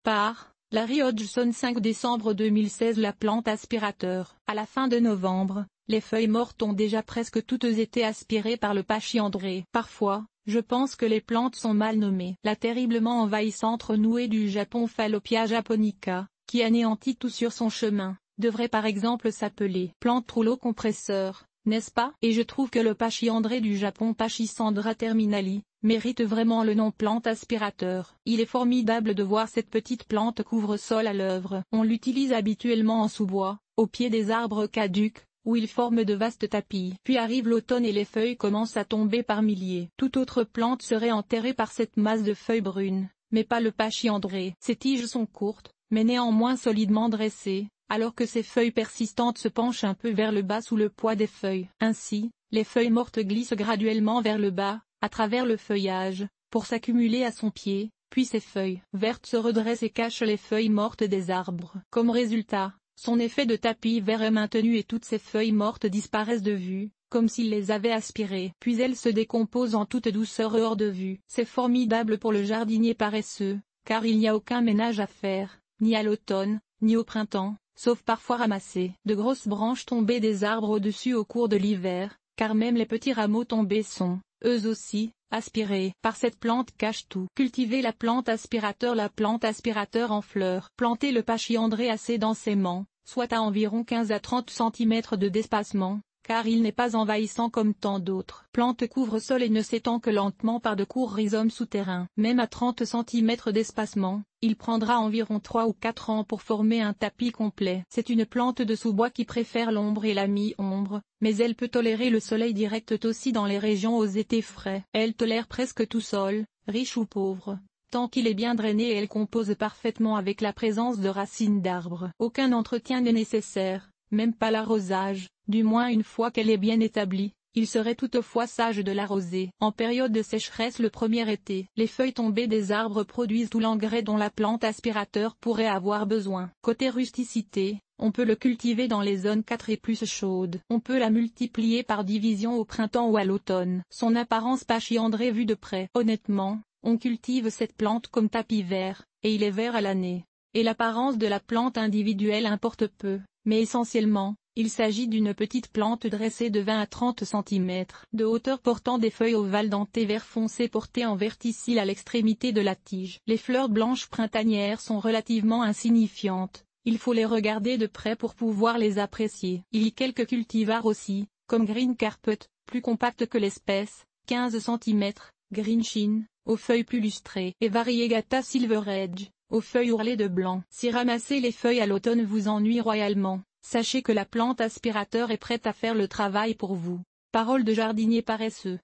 Par Larry Hodgson 5 décembre 2016. La plante aspirateur. À la fin de novembre, les feuilles mortes ont déjà presque toutes été aspirées par le pachyandré. Parfois, je pense que les plantes sont mal nommées. La terriblement envahissante renouée du Japon Fallopia japonica, qui anéantit tout sur son chemin, devrait par exemple s'appeler plante rouleau compresseur, n'est-ce pas? Et je trouve que le pachyandré du Japon Pachycandra terminali mérite vraiment le nom plante aspirateur. Il est formidable de voir cette petite plante couvre-sol à l'œuvre. On l'utilise habituellement en sous-bois, au pied des arbres caducs, où il forme de vastes tapis. Puis arrive l'automne et les feuilles commencent à tomber par milliers. Toute autre plante serait enterrée par cette masse de feuilles brunes, mais pas le pachyandré. Ses tiges sont courtes, mais néanmoins solidement dressées, alors que ses feuilles persistantes se penchent un peu vers le bas sous le poids des feuilles. Ainsi, les feuilles mortes glissent graduellement vers le bas, à travers le feuillage, pour s'accumuler à son pied, puis ses feuilles vertes se redressent et cachent les feuilles mortes des arbres. Comme résultat, son effet de tapis vert est maintenu et toutes ces feuilles mortes disparaissent de vue, comme s'il les avait aspirées. Puis elles se décomposent en toute douceur hors de vue. C'est formidable pour le jardinier paresseux, car il n'y a aucun ménage à faire, ni à l'automne, ni au printemps, sauf parfois ramasser de grosses branches tombées des arbres au-dessus au cours de l'hiver, car même les petits rameaux tombés sont, eux aussi, aspirés par cette plante cache tout. Cultiver la plante aspirateur. La plante aspirateur en fleurs. Planter le pachyandré assez densément, soit à environ 15 à 30 cm d'espacement, car il n'est pas envahissant comme tant d'autres. Plante couvre-sol et ne s'étend que lentement par de courts rhizomes souterrains. Même à 30 cm d'espacement, il prendra environ 3 ou 4 ans pour former un tapis complet. C'est une plante de sous-bois qui préfère l'ombre et la mi-ombre, mais elle peut tolérer le soleil direct aussi dans les régions aux étés frais. Elle tolère presque tout sol, riche ou pauvre. Tant qu'il est bien drainé et elle compose parfaitement avec la présence de racines d'arbres. Aucun entretien n'est nécessaire, même pas l'arrosage, du moins une fois qu'elle est bien établie. Il serait toutefois sage de l'arroser. En période de sécheresse le premier été, les feuilles tombées des arbres produisent tout l'engrais dont la plante aspirateur pourrait avoir besoin. Côté rusticité, on peut le cultiver dans les zones 4 et plus chaudes. On peut la multiplier par division au printemps ou à l'automne. Son apparence pachyandrée vue de près. Honnêtement, on cultive cette plante comme tapis vert, et il est vert à l'année. Et l'apparence de la plante individuelle importe peu, mais essentiellement, il s'agit d'une petite plante dressée de 20 à 30 cm de hauteur portant des feuilles ovales dentées vert foncé portées en verticille à l'extrémité de la tige. Les fleurs blanches printanières sont relativement insignifiantes, il faut les regarder de près pour pouvoir les apprécier. Il y a quelques cultivars aussi, comme Green Carpet, plus compacte que l'espèce, 15 cm, Green Chin, aux feuilles plus lustrées, et Variegata Silver Edge, aux feuilles ourlées de blanc. Si ramasser les feuilles à l'automne vous ennuie royalement, sachez que la plante aspirateur est prête à faire le travail pour vous. Parole de jardinier paresseux.